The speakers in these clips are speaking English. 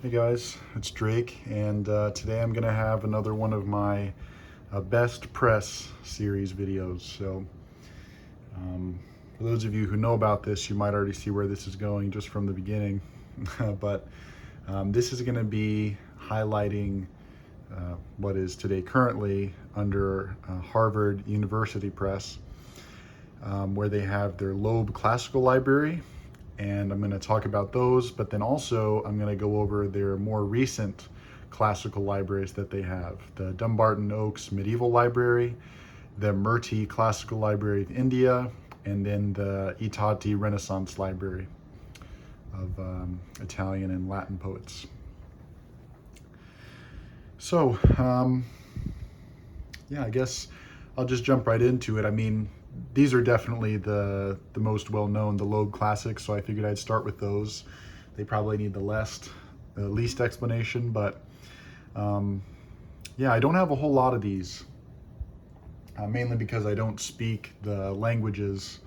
Hey guys, it's Drake, and today I'm going to have another one of my best press series videos. So for those of you who know about this, you might already see where this is going just from the beginning. But this is going to be highlighting what is today currently under Harvard University Press, where they have their Loeb Classical Library. And I'm going to talk about those, but then also I'm going to go over their more recent classical libraries that they have. The Dumbarton Oaks Medieval Library, the Murti Classical Library of India, and then the Itati Renaissance Library of Italian and Latin poets. So, yeah, I guess I'll just jump right into it. I mean, these are definitely the most well-known, the Loeb classics, so I figured I'd start with those. They probably need the least explanation, but yeah, I don't have a whole lot of these, mainly because I don't speak the languages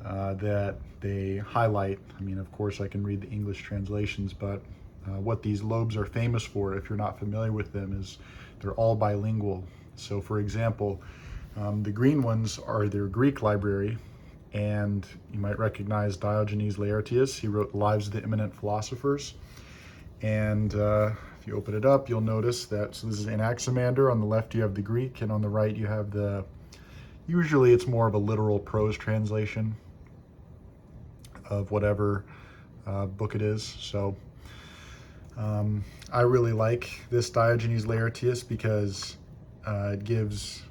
that they highlight. I mean, of course, I can read the English translations, but what these Loebs are famous for, if you're not familiar with them, is they're all bilingual. So, for example, the green ones are their Greek library, and you might recognize Diogenes Laertius. He wrote Lives of the Eminent Philosophers. And if you open it up, you'll notice that, so this is Anaximander. On the left you have the Greek, and on the right you have usually it's more of a literal prose translation of whatever book it is. So I really like this Diogenes Laertius because it gives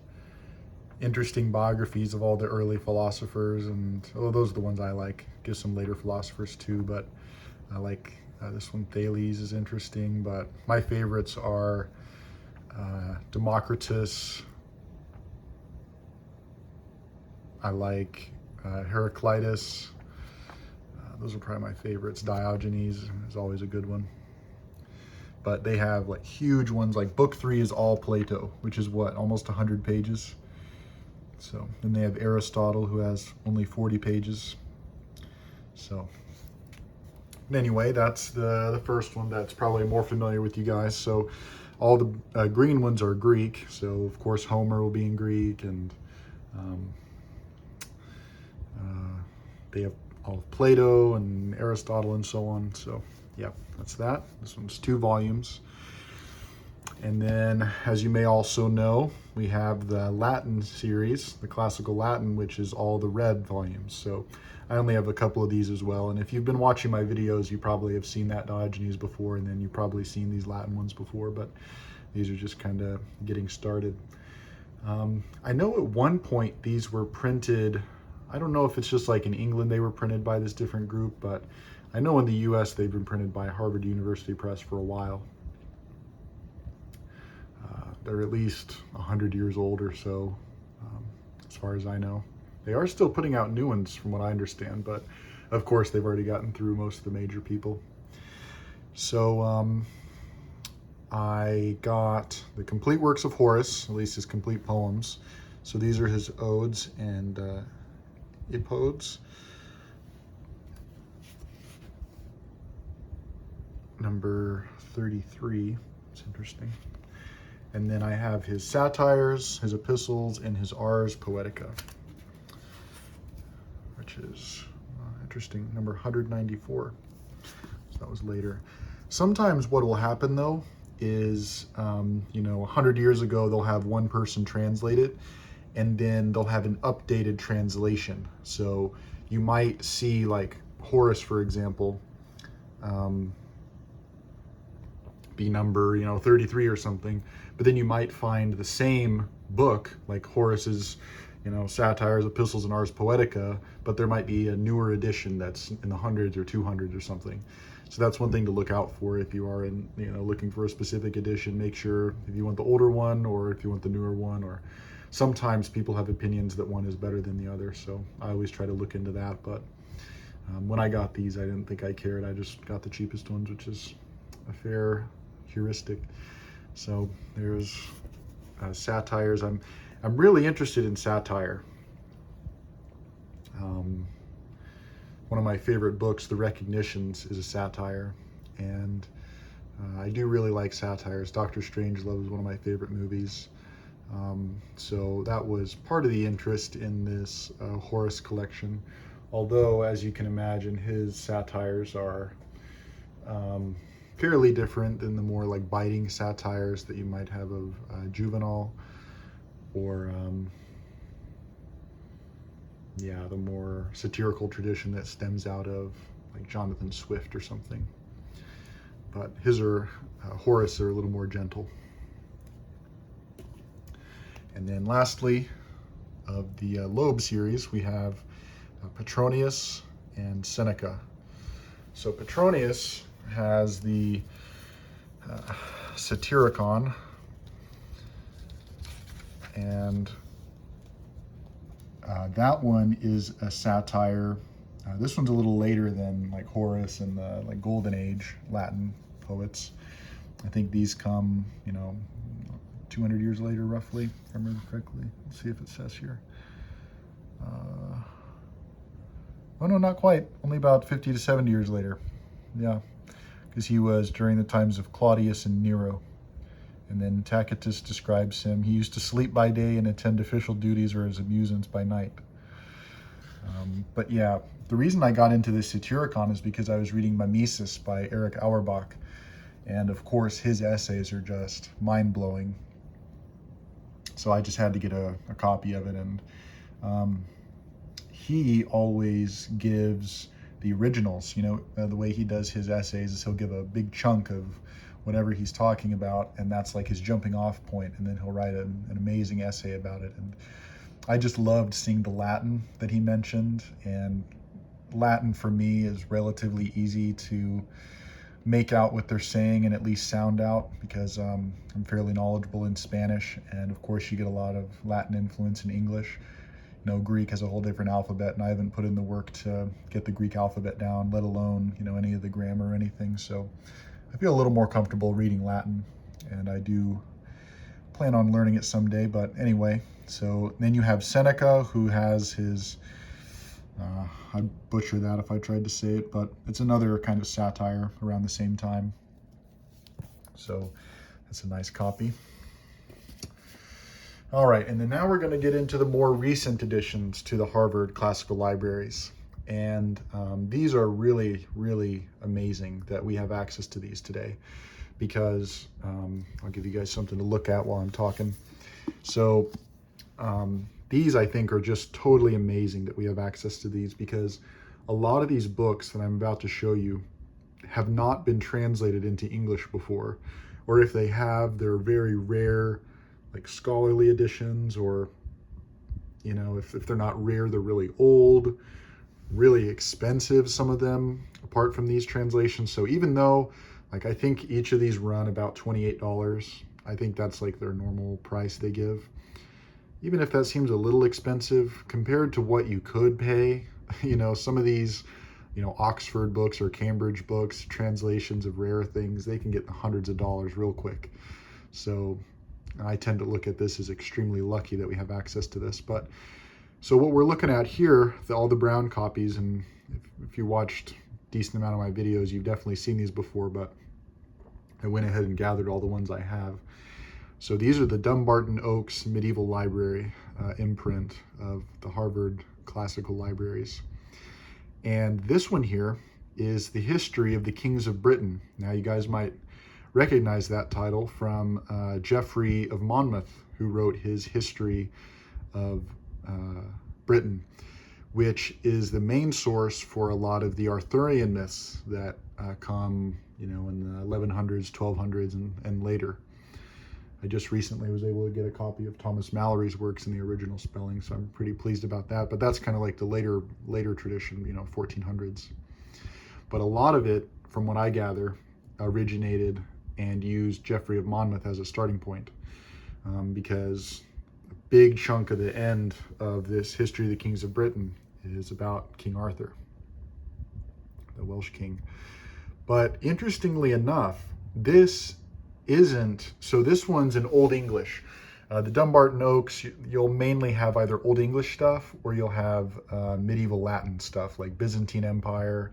interesting biographies of all the early philosophers, and those are the ones I like. Give some later philosophers too, but I like this one. Thales is interesting, but my favorites are Democritus. I like Heraclitus. Those are probably my favorites. Diogenes is always a good one. But they have like huge ones, like book 3 is all Plato, which is what, almost 100 pages. So then they have Aristotle, who has only 40 pages. So anyway, that's the first one that's probably more familiar with you guys. So all the green ones are Greek. So of course Homer will be in Greek, and they have all of Plato and Aristotle and so on. So yeah, that's that. This one's 2 volumes. And then, as you may also know, we have the Latin series, the classical Latin, which is all the red volumes. So I only have a couple of these as well. And if you've been watching my videos, you probably have seen that Diogenes before, and then you've probably seen these Latin ones before, but these are just kind of getting started. I know at one point these were printed, I don't know if it's just like in England they were printed by this different group, but I know in the US they've been printed by Harvard University Press for a while. They're at least 100 years old or so, as far as I know. They are still putting out new ones from what I understand, but of course they've already gotten through most of the major people. So I got the complete works of Horace, at least his complete poems. So these are his odes and epodes. Number 33, it's interesting. And then I have his satires, his epistles, and his Ars Poetica, which is interesting, number 194. So that was later. Sometimes what will happen though is, 100 years ago, they'll have one person translate it, and then they'll have an updated translation. So you might see like Horace, for example, be number 33 or something, but then you might find the same book like Horace's satires, epistles, and Ars Poetica, but there might be a newer edition that's in the hundreds or 200s or something. So that's one thing to look out for if you are looking for a specific edition. Make sure if you want the older one or if you want the newer one, or sometimes people have opinions that one is better than the other, so I always try to look into that. But when I got these, I didn't think I cared. I just got the cheapest ones, which is a fair heuristic. So there's satires. I'm really interested in satire. One of my favorite books, The Recognitions, is a satire, and I do really like satires. Doctor Strangelove is one of my favorite movies. So that was part of the interest in this Horace collection. Although, as you can imagine, his satires are fairly different than the more like biting satires that you might have of Juvenal, or yeah, the more satirical tradition that stems out of like Jonathan Swift or something. But his are Horace are a little more gentle. And then lastly, of the Loeb series, we have Petronius and Seneca. So Petronius has the Satyricon, and that one is a satire. This one's a little later than like Horace and the like Golden Age Latin poets. I think these come, 200 years later, roughly, if I remember correctly. Let's see if it says here. Oh no, not quite. Only about 50 to 70 years later. Yeah, because he was during the times of Claudius and Nero. And then Tacitus describes him. He used to sleep by day and attend official duties or his amusements by night. But yeah, the reason I got into this Satyricon is because I was reading Mimesis by Erich Auerbach. And of course, his essays are just mind-blowing. So I just had to get a copy of it. And he always gives the originals. The way he does his essays is he'll give a big chunk of whatever he's talking about, and that's like his jumping off point, and then he'll write an amazing essay about it. And I just loved seeing the Latin that he mentioned, and Latin for me is relatively easy to make out what they're saying and at least sound out, because I'm fairly knowledgeable in Spanish, and of course you get a lot of Latin influence in English. Greek has a whole different alphabet, and I haven't put in the work to get the Greek alphabet down, let alone any of the grammar or anything. So I feel a little more comfortable reading Latin, and I do plan on learning it someday. But anyway, so then you have Seneca, who has his, I'd butcher that if I tried to say it, but it's another kind of satire around the same time. So that's a nice copy. All right, and then now we're going to get into the more recent additions to the Harvard Classical Libraries. And these are really, really amazing that we have access to these today, because I'll give you guys something to look at while I'm talking. So these, I think, are just totally amazing that we have access to these, because a lot of these books that I'm about to show you have not been translated into English before, or if they have, they're very rare, like scholarly editions, or if they're not rare, they're really old, really expensive, some of them, apart from these translations. So even though like I think each of these run about $28, I think that's like their normal price they give. Even if that seems a little expensive compared to what you could pay, some of these Oxford books or Cambridge books, translations of rare things, they can get hundreds of dollars real quick. So I tend to look at this as extremely lucky that we have access to this. But so what we're looking at here, all the brown copies, and if you watched a decent amount of my videos, you've definitely seen these before, but I went ahead and gathered all the ones I have. So these are the Dumbarton Oaks Medieval Library imprint of the Harvard Classical Libraries. And this one here is the history of the kings of Britain. Now you guys might recognize that title from Geoffrey of Monmouth, who wrote his history of Britain, which is the main source for a lot of the Arthurian myths that come, in the 1100s, 1200s, and later. I just recently was able to get a copy of Thomas Mallory's works in the original spelling, so I'm pretty pleased about that. But that's kind of like the later tradition, 1400s. But a lot of it, from what I gather, originated and used Geoffrey of Monmouth as a starting point, because a big chunk of the end of this History of the Kings of Britain is about King Arthur, the Welsh king. But interestingly enough, this one's in Old English. The Dumbarton Oaks, you'll mainly have either Old English stuff, or you'll have medieval Latin stuff like Byzantine Empire,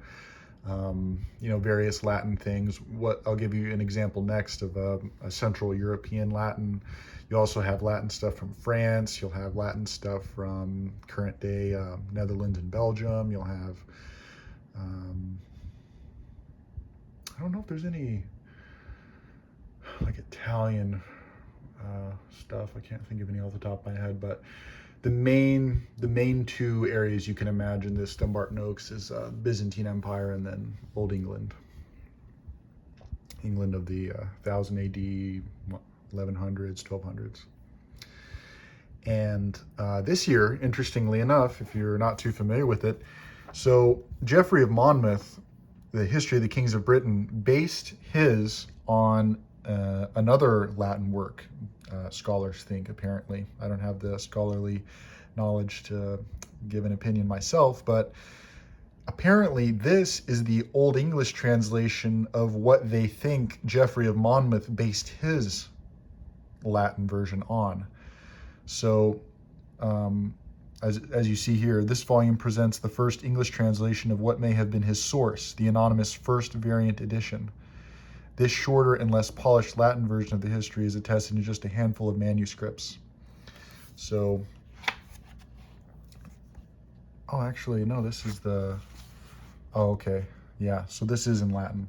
various Latin things. I'll give you an example next of a Central European Latin. You also have Latin stuff from France. You'll have Latin stuff from current day Netherlands and Belgium. You'll have, I don't know if there's any like Italian stuff. I can't think of any off the top of my head, but the main two areas you can imagine this Dumbarton Oaks is Byzantine Empire and then Old England. England of the 1000 AD, 1100s, 1200s. And this year, interestingly enough, if you're not too familiar with it, so Geoffrey of Monmouth, the History of the Kings of Britain, based his on another Latin work, scholars think, apparently. I don't have the scholarly knowledge to give an opinion myself, but apparently this is the Old English translation of what they think Geoffrey of Monmouth based his Latin version on. So as you see here, this volume presents the first English translation of what may have been his source, the anonymous first variant edition. This shorter and less polished Latin version of the history is attested in just a handful of manuscripts. So, oh, actually, no, this is the, oh, okay. Yeah, so this is in Latin.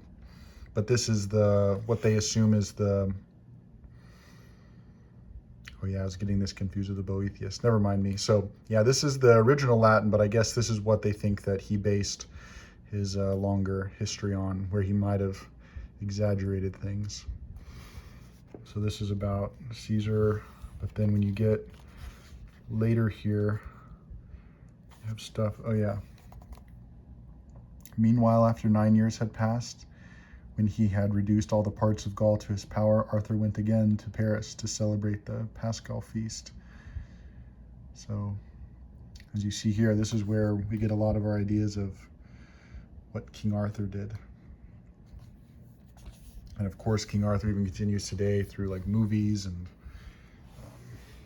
But this is what they assume is the, oh yeah, I was getting this confused with the Boethius. Never mind me. So, yeah, this is the original Latin, but I guess this is what they think that he based his longer history on, where he might have exaggerated things. So this is about Caesar, but then when you get later here, you have stuff, oh yeah. Meanwhile, after 9 years had passed, when he had reduced all the parts of Gaul to his power, Arthur went again to Paris to celebrate the Paschal feast. So, as you see here, this is where we get a lot of our ideas of what King Arthur did. And of course, King Arthur even continues today through like movies and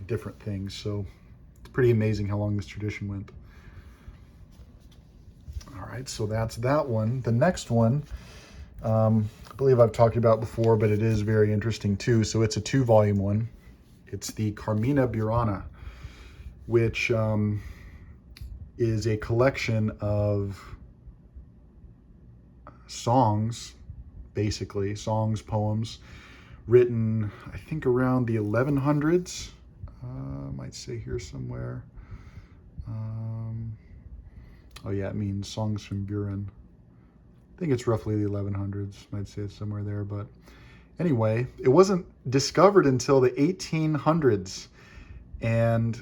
different things. So it's pretty amazing how long this tradition went. All right, so that's that one. The next one, I believe I've talked about before, but it is very interesting too. So it's a 2-volume one. It's the Carmina Burana, which is a collection of songs, basically songs, poems, written, I think, around the 1100s. I might say here somewhere. Oh yeah, it means songs from Buren. I think it's roughly the 1100s. Might say it's somewhere there, but anyway, it wasn't discovered until the 1800s, and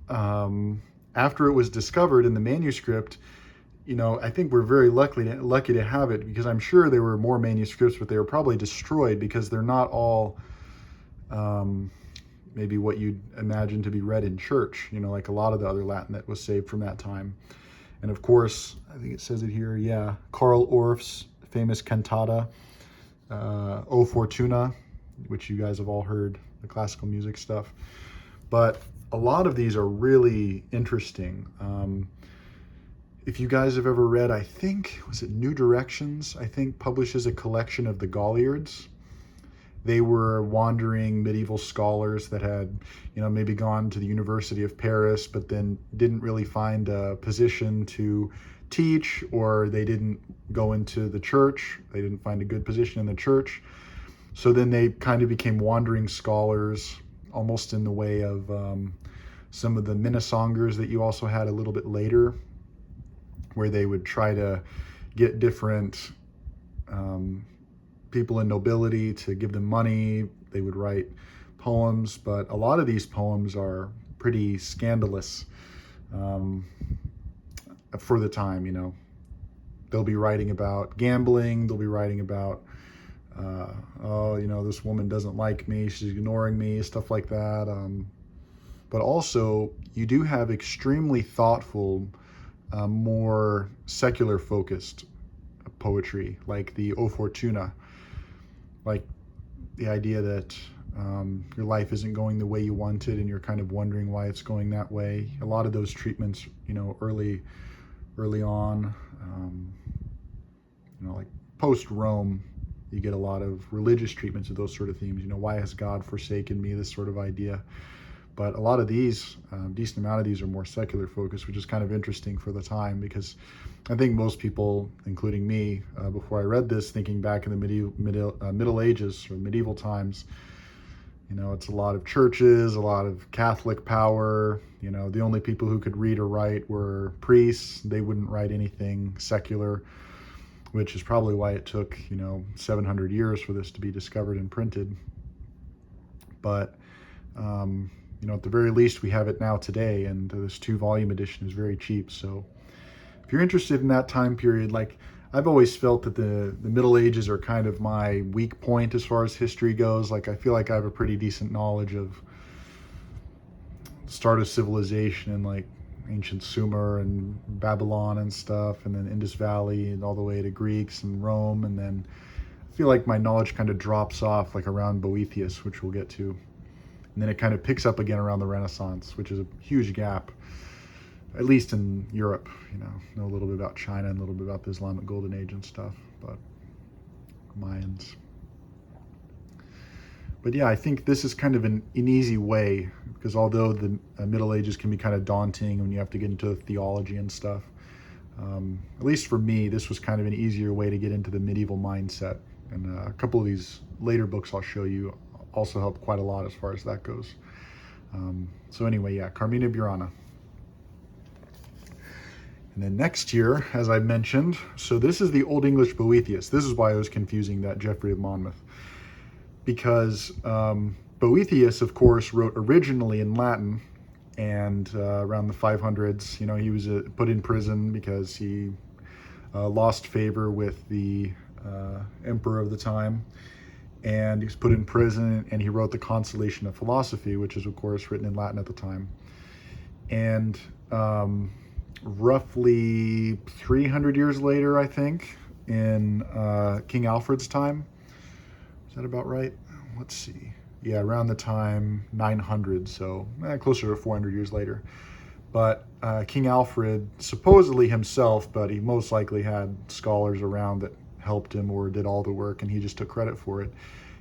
after it was discovered in the manuscript, I think we're very lucky to have it, because I'm sure there were more manuscripts, but they were probably destroyed because they're not all maybe what you'd imagine to be read in church, like a lot of the other Latin that was saved from that time. And of course, I think it says it here, yeah, Karl Orff's famous cantata, O Fortuna, which you guys have all heard, the classical music stuff. But a lot of these are really interesting. If you guys have ever read, I think, was it New Directions, I think, publishes a collection of the Galliards. They were wandering medieval scholars that had, maybe gone to the University of Paris, but then didn't really find a position to teach, or they didn't go into the church. They didn't find a good position in the church. So then they kind of became wandering scholars, almost in the way of some of the Minnesongers that you also had a little bit later, where they would try to get different people in nobility to give them money. They would write poems, but a lot of these poems are pretty scandalous for the time. They'll be writing about gambling. They'll be writing about, this woman doesn't like me, she's ignoring me, stuff like that. But also, you do have extremely thoughtful, more secular focused poetry, like the O Fortuna, like the idea that your life isn't going the way you wanted and you're kind of wondering why it's going that way. A lot of those treatments, early early on. Like post-Rome, you get a lot of religious treatments of those sort of themes. Why has God forsaken me? This sort of idea. But a lot of these, decent amount of these, are more secular focused, which is kind of interesting for the time, because I think most people, including me, before I read this, thinking back in the Middle Ages or medieval times, it's a lot of churches, a lot of Catholic power. The only people who could read or write were priests. They wouldn't write anything secular, which is probably why it took, 700 years for this to be discovered and printed. But, at the very least, we have it now today, and this 2-volume edition is very cheap. So if you're interested in that time period, like, I've always felt that the Middle Ages are kind of my weak point as far as history goes. Like, I feel like I have a pretty decent knowledge of the start of civilization and like ancient Sumer and Babylon and stuff, and then Indus Valley and all the way to Greeks and Rome. And then I feel like my knowledge kind of drops off like around Boethius, which we'll get to. And then it kind of picks up again around the Renaissance, which is a huge gap, at least in Europe. Know a little bit about China and a little bit about the Islamic Golden Age and stuff, but Mayans. But yeah, I think this is kind of an easy way, because although the Middle Ages can be kind of daunting when you have to get into theology and stuff, at least for me, this was kind of an easier way to get into the medieval mindset. And a couple of these later books I'll show you also help quite a lot as far as that goes. So anyway, yeah, Carmina Burana. And then next year, as I mentioned, so this is the Old English Boethius. This is why I was confusing that Geoffrey of Monmouth. Because Boethius, of course, wrote originally in Latin, and around the 500s, he was put in prison because he lost favor with the emperor of the time. And he was put in prison, and he wrote the Consolation of Philosophy, which is, of course, written in Latin at the time. And roughly 300 years later, I think, in King Alfred's time. Is that about right? Let's see. Yeah, around the time 900, so closer to 400 years later. But King Alfred, supposedly himself, but he most likely had scholars around that helped him or did all the work, and he just took credit for it.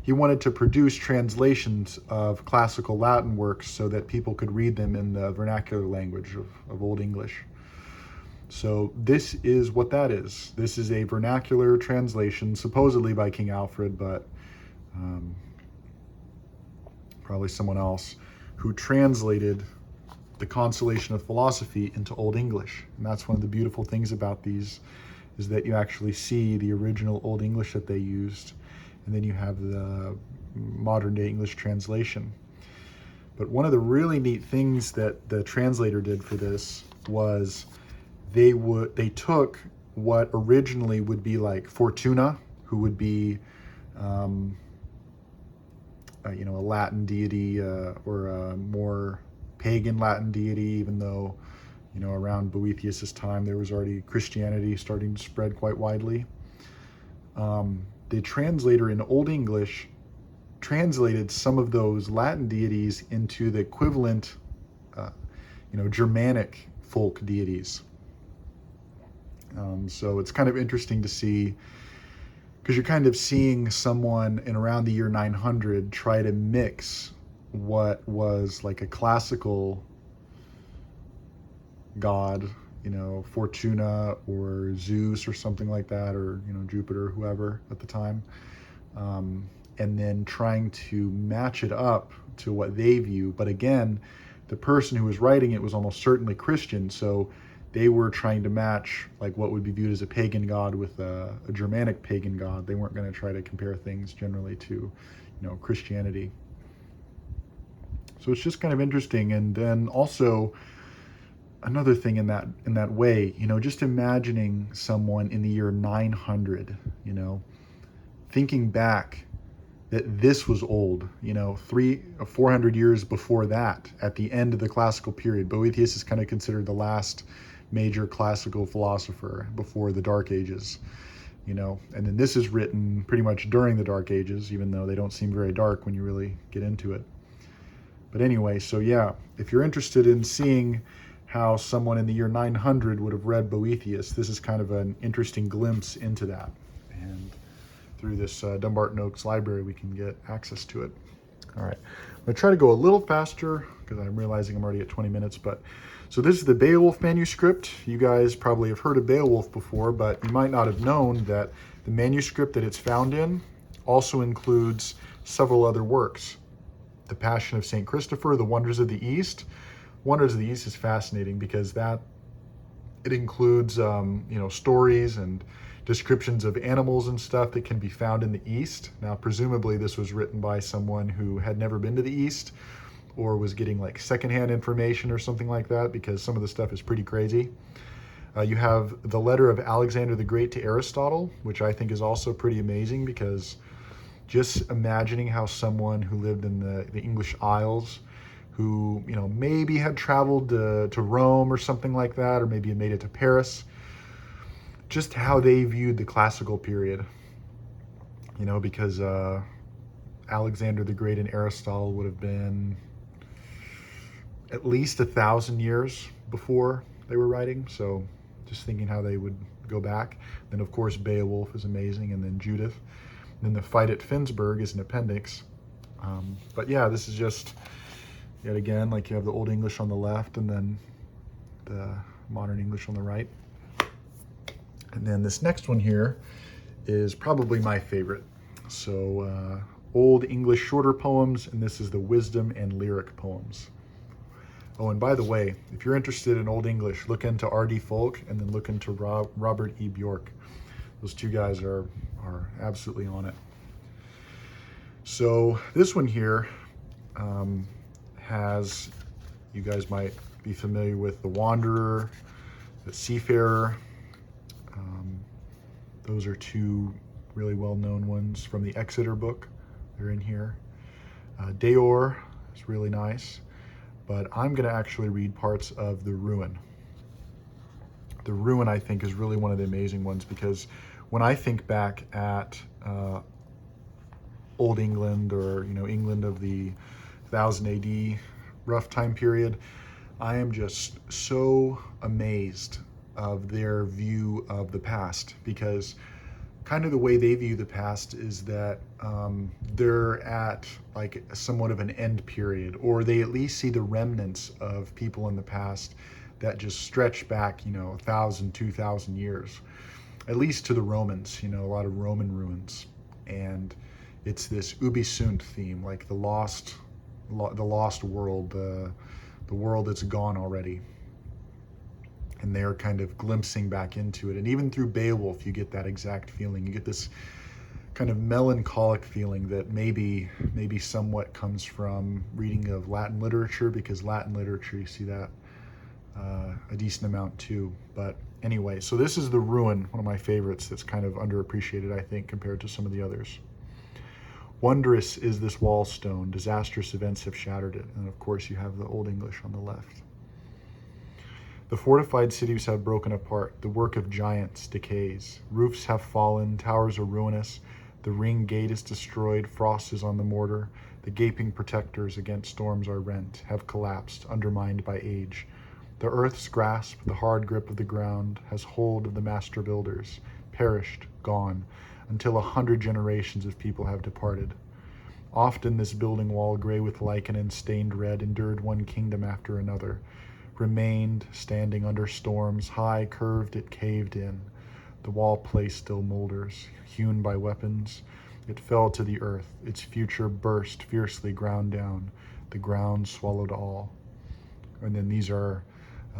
He wanted to produce translations of classical Latin works so that people could read them in the vernacular language of Old English. So this is what that is. This is a vernacular translation, supposedly by King Alfred, but probably someone else, who translated the Consolation of Philosophy into Old English. And that's one of the beautiful things about these, is that you actually see the original Old English that they used, and then you have the modern day English translation. But one of the really neat things that the translator did for this was they took what originally would be like Fortuna, who would be a Latin deity or a more pagan Latin deity, even though around Boethius's time there was already Christianity starting to spread quite widely. The translator in Old English translated some of those Latin deities into the equivalent Germanic folk deities. So it's kind of interesting to see, because you're kind of seeing someone in around the year 900 try to mix what was like a classical god, Fortuna or Zeus or something like that, or Jupiter, whoever at the time, and then trying to match it up to what they view. But again, the person who was writing it was almost certainly Christian, so they were trying to match like what would be viewed as a pagan god with a Germanic pagan god. They weren't going to try to compare things generally to Christianity. So it's just kind of interesting. And then also another thing in that way, just imagining someone in the year 900, thinking back that this was old, 300 or 400 years before that, at the end of the classical period. Boethius is kind of considered the last major classical philosopher before the Dark Ages, and then this is written pretty much during the Dark Ages, even though they don't seem very dark when you really get into it. But anyway, so yeah, if you're interested in seeing how someone in the year 900 would have read Boethius. This is kind of an interesting glimpse into that. And through this Dumbarton Oaks library, we can get access to it. All right, I'm gonna try to go a little faster because I'm realizing I'm already at 20 minutes, but so this is the Beowulf Manuscript. You guys probably have heard of Beowulf before, but you might not have known that the manuscript that it's found in also includes several other works. The Passion of St. Christopher, The Wonders of the East. Wonders of the East is fascinating because it includes stories and descriptions of animals and stuff that can be found in the East. Now, presumably this was written by someone who had never been to the East or was getting like secondhand information or something like that, because some of the stuff is pretty crazy. You have the letter of Alexander the Great to Aristotle, which I think is also pretty amazing, because just imagining how someone who lived in the English Isles, who maybe had traveled to Rome or something like that, or maybe had made it to Paris, just how they viewed the classical period, because Alexander the Great and Aristotle would have been at least 1,000 years before they were writing. So just thinking how they would go back. Then of course Beowulf is amazing, and then Judith. And then the fight at Finnsburg is an appendix. But yeah, this is just, yet again, like you have the Old English on the left and then the modern English on the right. And then this next one here is probably my favorite. So Old English shorter poems, and this is the wisdom and lyric poems. Oh, and by the way, if you're interested in Old English, look into R.D. Folk and then look into Robert E. Bjork. Those two guys are absolutely on it. So this one here has, you guys might be familiar with The Wanderer, The Seafarer. Those are two really well-known ones from the Exeter book. They're in here. Deor is really nice, but I'm going to actually read parts of The Ruin. The Ruin, I think, is really one of the amazing ones, because when I think back at Old England, or England of the 1000 AD rough time period, I am just so amazed of their view of the past, because kind of the way they view the past is that they're at like somewhat of an end period, or they at least see the remnants of people in the past that just stretch back 1,000, 2,000 years, at least to the Romans, a lot of Roman ruins. And it's this ubi sunt theme, like the lost world, the world that's gone already. And they're kind of glimpsing back into it. And even through Beowulf, you get that exact feeling. You get this kind of melancholic feeling that maybe somewhat comes from reading of Latin literature, because Latin literature, you see that a decent amount too. But anyway, so this is The Ruin, one of my favorites that's kind of underappreciated, I think, compared to some of the others. Wondrous is this wall stone, disastrous events have shattered it. And of course you have the Old English on the left. The fortified cities have broken apart, the work of giants decays. Roofs have fallen, towers are ruinous, the ring gate is destroyed, frost is on the mortar, the gaping protectors against storms are rent, have collapsed, undermined by age. The earth's grasp, the hard grip of the ground, has hold of the master builders, perished, gone, until 100 generations of people have departed. Often this building wall, gray with lichen and stained red, endured one kingdom after another, remained standing under storms, high curved it caved in. The wall place still molders, hewn by weapons. It fell to the earth, its future burst, fiercely ground down. The ground swallowed all. And then these are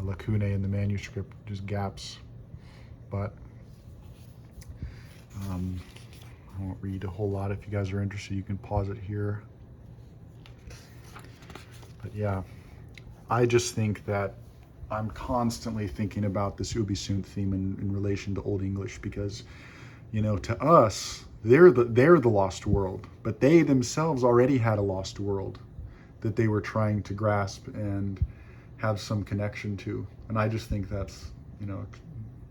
lacunae in the manuscript, just gaps. But I won't read a whole lot. If you guys are interested, you can pause it here. But yeah, I just think that I'm constantly thinking about this ubi sunt theme in relation to Old English, because, to us, they're the lost world, but they themselves already had a lost world that they were trying to grasp and have some connection to. And I just think that's,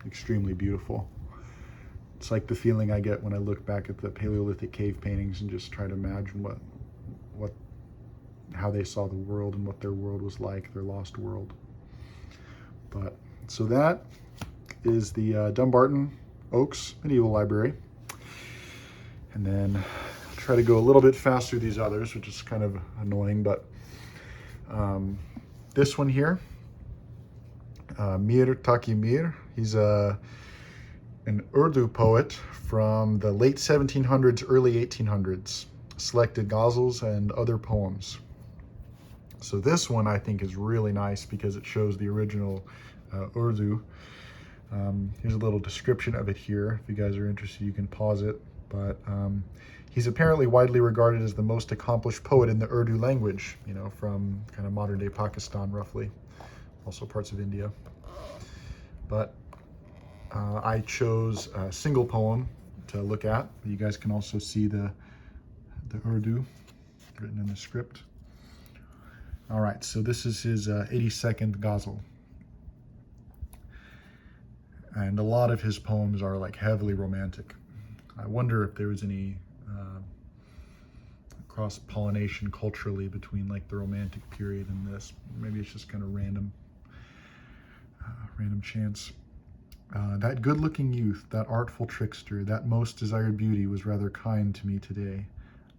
extremely beautiful. It's like the feeling I get when I look back at the Paleolithic cave paintings and just try to imagine how they saw the world and what their world was like, their lost world. But so that is the Dumbarton Oaks Medieval Library. And then I'll try to go a little bit faster through these others, which is kind of annoying, but this one here, Tatti Mir, he's an Urdu poet from the late 1700s, early 1800s, selected ghazals and other poems. So this one I think is really nice because it shows the original Urdu. Here's a little description of it here. If you guys are interested, you can pause it. But he's apparently widely regarded as the most accomplished poet in the Urdu language, you know, from kind of modern day Pakistan roughly, also parts of India. But I chose a single poem to look at. You guys can also see the Urdu written in the script. All right, so this is his 82nd ghazal. And a lot of his poems are like heavily romantic. I wonder if there was any cross-pollination culturally between like the romantic period and this. Maybe it's just kind of random chance. That good-looking youth, that artful trickster, that most desired beauty was rather kind to me today.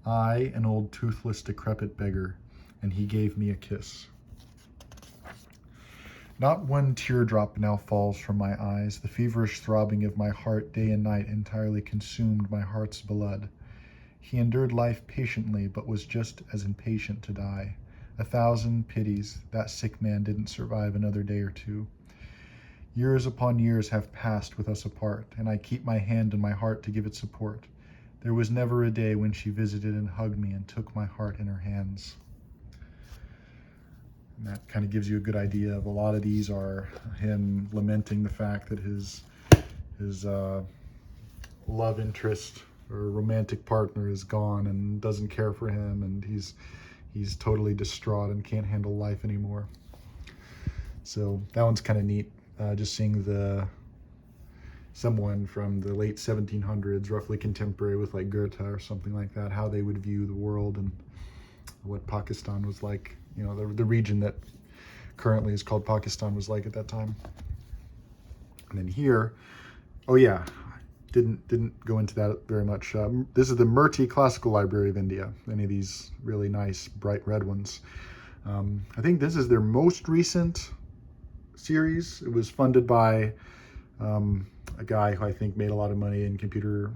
I, an old toothless decrepit beggar, and he gave me a kiss. Not one teardrop now falls from my eyes. The feverish throbbing of my heart day and night entirely consumed my heart's blood. He endured life patiently, but was just as impatient to die. 1,000 pities, that sick man didn't survive another day or two. Years upon years have passed with us apart, and I keep my hand on my heart to give it support. There was never a day when she visited and hugged me and took my heart in her hands. And that kind of gives you a good idea of a lot of these are him lamenting the fact that his love interest or romantic partner is gone and doesn't care for him, and he's totally distraught and can't handle life anymore. So that one's kind of neat, just seeing someone from the late 1700s, roughly contemporary with like Goethe or something like that, how they would view the world and what Pakistan was like. You know, the region that currently is called Pakistan was like at that time. And then here, oh yeah, didn't go into that very much. This is the Murti Classical Library of India. Any of these really nice bright red ones. I think this is their most recent series. It was funded by a guy who I think made a lot of money in computer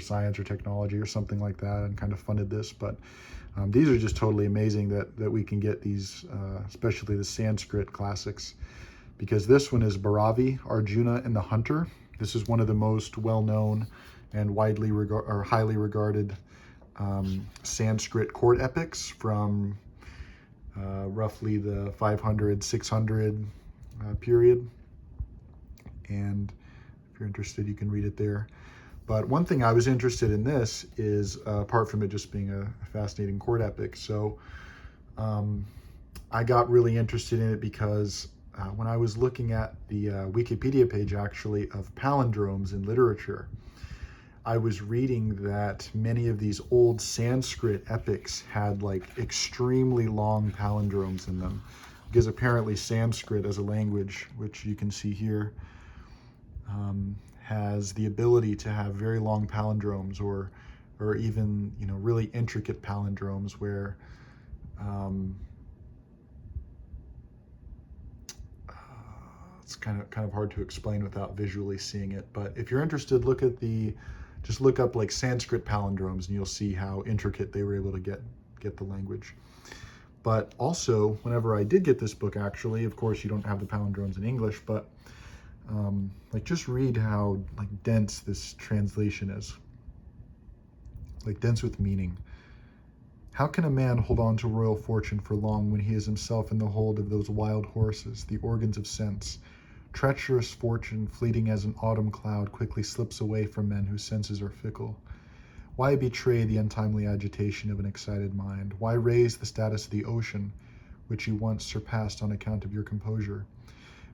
science or technology or something like that, and kind of funded this. But these are just totally amazing that we can get these, especially the Sanskrit classics, because this one is Bharavi, Arjuna, and the Hunter. This is one of the most well-known and highly regarded Sanskrit court epics from roughly the 500, 600 period. And if you're interested, you can read it there. But one thing I was interested in this is, apart from it just being a fascinating court epic, so I got really interested in it because when I was looking at the Wikipedia page actually of palindromes in literature, I was reading that many of these old Sanskrit epics had like extremely long palindromes in them, because apparently Sanskrit as a language, which you can see here, has the ability to have very long palindromes, or even, you know, really intricate palindromes where it's kind of hard to explain without visually seeing it. But if you're interested, just look up like Sanskrit palindromes and you'll see how intricate they were able to get the language. But also, whenever I did get this book, actually, of course you don't have the palindromes in English, but like just read how like dense this translation is, like dense with meaning. How can a man hold on to royal fortune for long when he is himself in the hold of those wild horses, the organs of sense? Treacherous fortune, fleeting as an autumn cloud, quickly slips away from men whose senses are fickle. Why betray the untimely agitation of an excited mind? Why raise the status of the ocean, which you once surpassed on account of your composure?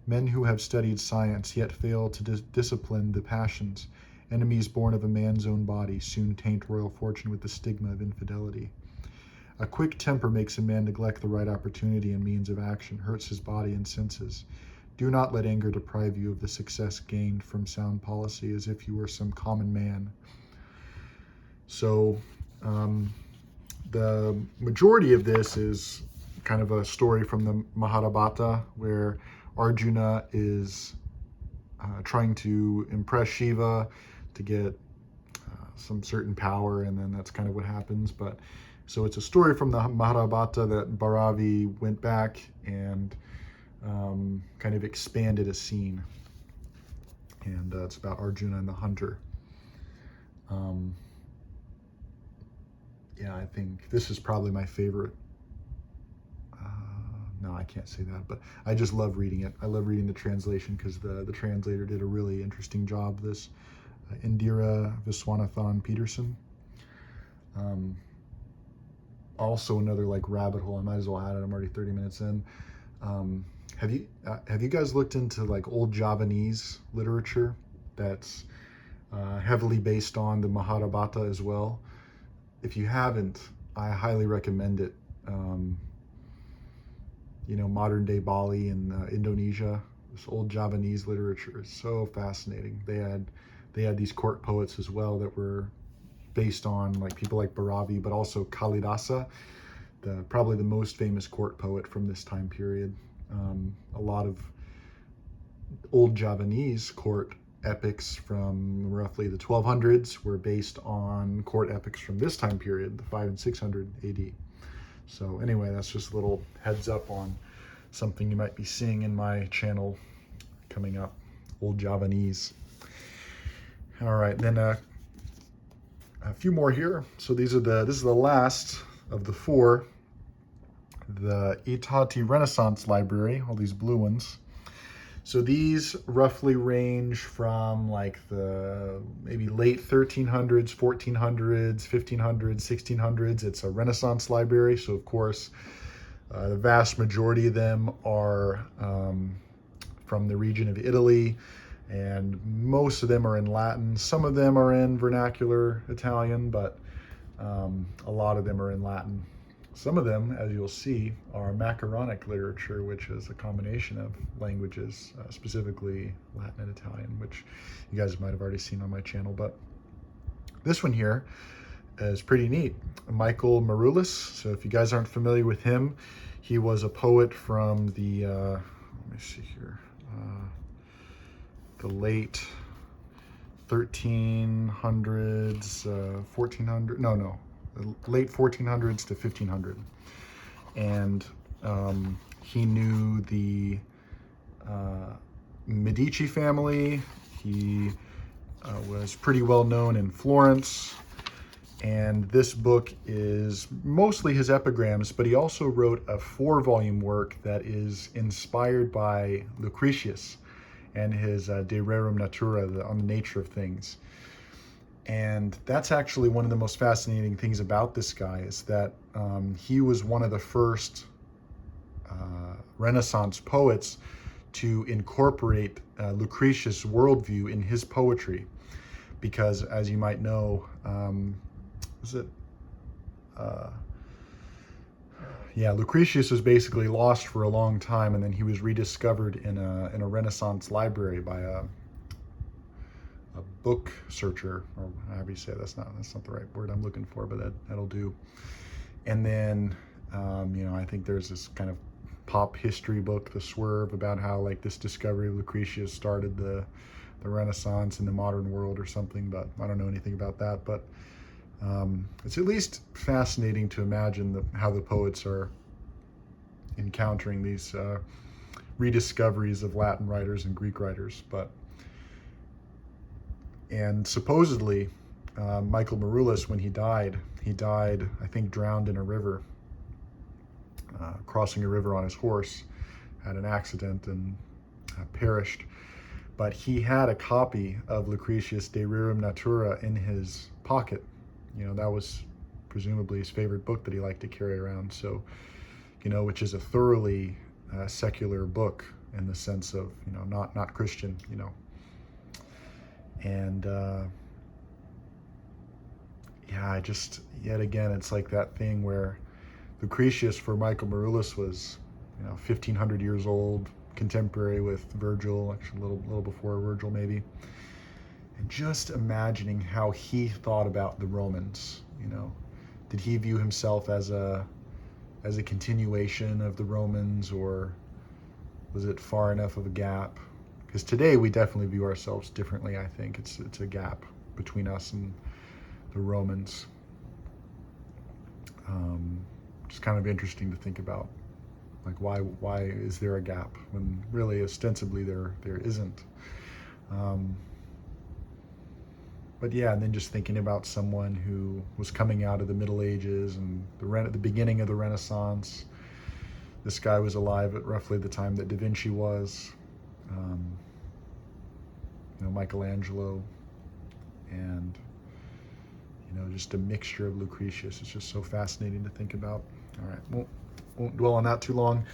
Men who have studied science, yet fail to discipline the passions, enemies born of a man's own body, soon taint royal fortune with the stigma of infidelity. A quick temper makes a man neglect the right opportunity and means of action, hurts his body and senses. Do not let anger deprive you of the success gained from sound policy, as if you were some common man. So the majority of this is kind of a story from the Mahabharata, where Arjuna is trying to impress Shiva to get some certain power, and then that's kind of what happens. But so it's a story from the Mahabharata that Bharavi went back and kind of expanded a scene, and it's about Arjuna and the hunter. Yeah, I think this is probably my favorite. No, I can't say that, but I just love reading it. I love reading the translation because the translator did a really interesting job. This Indira Viswanathan Peterson. Also another like rabbit hole. I might as well add it. I'm already 30 minutes in. Have you guys looked into like old Javanese literature that's heavily based on the Mahabharata as well? If you haven't, I highly recommend it. You know, modern day Bali and Indonesia, this old Javanese literature is so fascinating. They had these court poets as well that were based on like people like Bharavi, but also Kalidasa, probably the most famous court poet from this time period. A lot of old Javanese court epics from roughly the 1200s were based on court epics from this time period, the 500 and 600 AD. So anyway, that's just a little heads up on something you might be seeing in my channel coming up, old Javanese. All right, then a few more here. So this is the last of the four. The Itati Renaissance Library, all these blue ones. So these roughly range from like the maybe late 1300s, 1400s, 1500s, 1600s. It's a Renaissance library. So of course, the vast majority of them are from the region of Italy, and most of them are in Latin. Some of them are in vernacular Italian, but a lot of them are in Latin. Some of them, as you'll see, are macaronic literature, which is a combination of languages, specifically Latin and Italian, which you guys might have already seen on my channel. But this one here is pretty neat. Michael Maroulis. So if you guys aren't familiar with him, he was a poet from the, let me see here, the late 1300s, 1400, no, late 1400s to 1500, and he knew the Medici family. He was pretty well known in Florence, and this book is mostly his epigrams, but he also wrote a 4-volume work that is inspired by Lucretius and his De Rerum Natura, on the nature of things. And that's actually one of the most fascinating things about this guy, is that he was one of the first Renaissance poets to incorporate Lucretius' worldview in his poetry. Because, as you might know, Lucretius was basically lost for a long time, and then he was rediscovered in a Renaissance library by a book searcher, or however you say it. That's not the right word I'm looking for, but that'll do. And then I think there's this kind of pop history book, The Swerve, about how like this discovery of Lucretius started the Renaissance in the modern world or something, but I don't know anything about that. But it's at least fascinating to imagine how the poets are encountering these rediscoveries of Latin writers and Greek writers. And supposedly, Michael Maroulis, when he died, I think, drowned in a river, crossing a river on his horse, had an accident and perished. But he had a copy of Lucretius' De Rerum Natura in his pocket. That was presumably his favorite book that he liked to carry around. So, which is a thoroughly secular book in the sense of, not Christian, And yet again, it's like that thing where Lucretius for Michael Maroulis was, 1,500 years old, contemporary with Virgil, actually a little before Virgil maybe. And just imagining how he thought about the Romans, you know. Did he view himself as a continuation of the Romans, or was it far enough of a gap? Because today we definitely view ourselves differently, I think. It's a gap between us and the Romans. It's kind of interesting to think about. Like, why is there a gap when really ostensibly there isn't? But yeah, and then just thinking about someone who was coming out of the Middle Ages and the beginning of the Renaissance. This guy was alive at roughly the time that Da Vinci was. You know, Michelangelo, and you know, just a mixture of Lucretius. It's just so fascinating to think about. All right, won't dwell on that too long.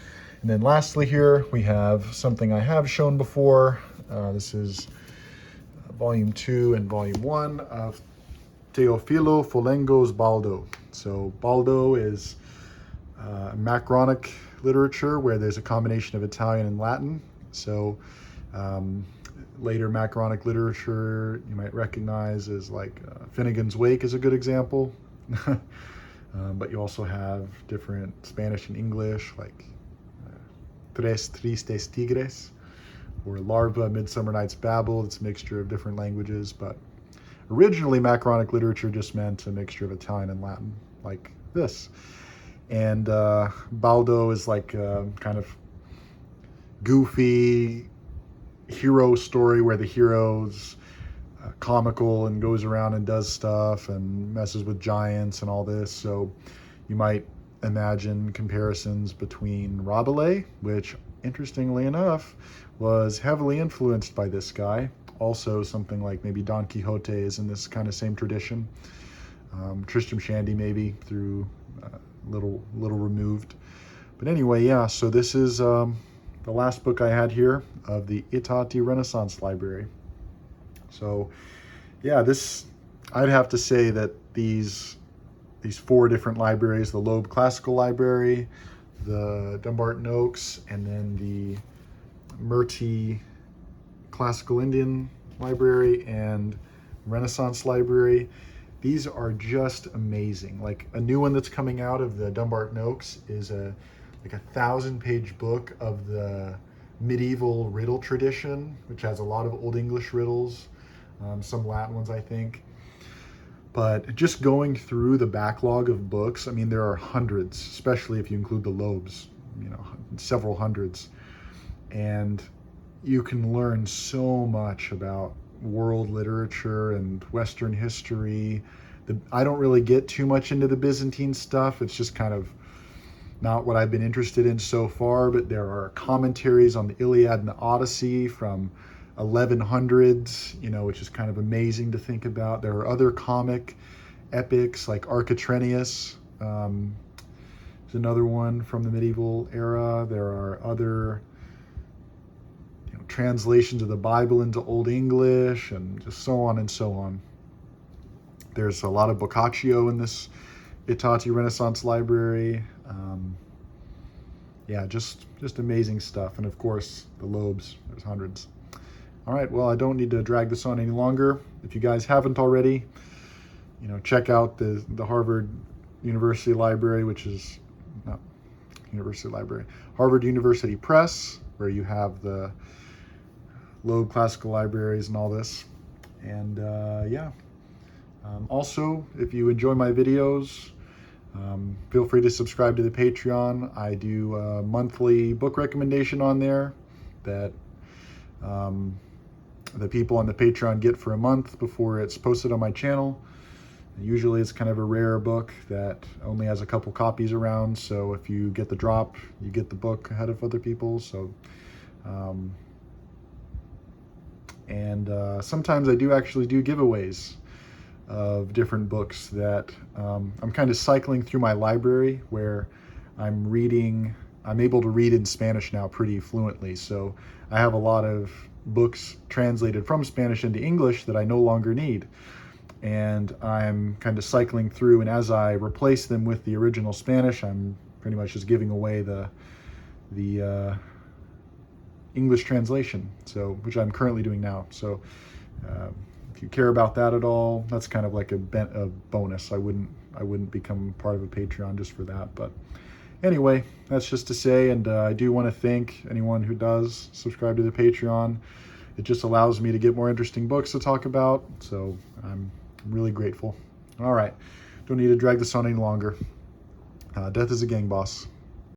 And then lastly here, we have something I have shown before. This is Volume 2 and Volume 1 of Teofilo Folengo's Baldo. So Baldo is macronic literature where there's a combination of Italian and Latin. So later macronic literature you might recognize as like Finnegan's Wake is a good example. But you also have different Spanish and English, like Tres Tristes Tigres, or Larva, Midsummer Night's Babel. It's a mixture of different languages, but originally macronic literature just meant a mixture of Italian and Latin, like this. And Baldo is like a kind of goofy hero story where the hero's comical and goes around and does stuff and messes with giants and all this. So you might imagine comparisons between Rabelais, which interestingly enough was heavily influenced by this guy. Also something like maybe Don Quixote is in this kind of same tradition. Tristram Shandy maybe through little removed. But anyway, yeah, so this is the last book I had here of the Itati Renaissance Library. So yeah, I'd have to say that these 4 different libraries, the Loeb Classical Library, the Dumbarton Oaks, and then the Murti Classical Indian Library and Renaissance Library, these are just amazing. Like a new one that's coming out of the Dumbarton Oaks is like a 1,000-page book of the medieval riddle tradition, which has a lot of Old English riddles, some Latin ones, I think. But just going through the backlog of books, I mean, there are hundreds, especially if you include the Loebs, you know, several hundreds. And you can learn so much about world literature and Western history. I don't really get too much into the Byzantine stuff. It's just kind of not what I've been interested in so far, but there are commentaries on the Iliad and the Odyssey from 1100s, you know, which is kind of amazing to think about. There are other comic epics like Architrenius, is another one from the medieval era. There are other translations of the Bible into Old English, and just so on and so on. There's a lot of Boccaccio in this Itati Renaissance Library. Yeah, just amazing stuff. And of course, the Loebs, there's hundreds. All right, well, I don't need to drag this on any longer. If you guys haven't already, you know, check out the Harvard University Library, which is not University Library, Harvard University Press, where you have the Loeb Classical Libraries and all this. And yeah, also, if you enjoy my videos, feel free to subscribe to the Patreon. I do a monthly book recommendation on there that the people on the Patreon get for a month before it's posted on my channel. And usually it's kind of a rare book that only has a couple copies around, so if you get the drop, you get the book ahead of other people. So sometimes I do actually do giveaways of different books that I'm kind of cycling through my library, where I'm able to read in Spanish now pretty fluently. So I have a lot of books translated from Spanish into English that I no longer need. And I'm kind of cycling through, and as I replace them with the original Spanish, I'm pretty much just giving away the English translation, so which I'm currently doing now. So if you care about that at all, that's kind of like a bonus. I wouldn't become part of a Patreon just for that. But anyway, that's just to say, and I do want to thank anyone who does subscribe to the Patreon. It just allows me to get more interesting books to talk about, so I'm really grateful. All right, don't need to drag this on any longer. Death is a gang boss.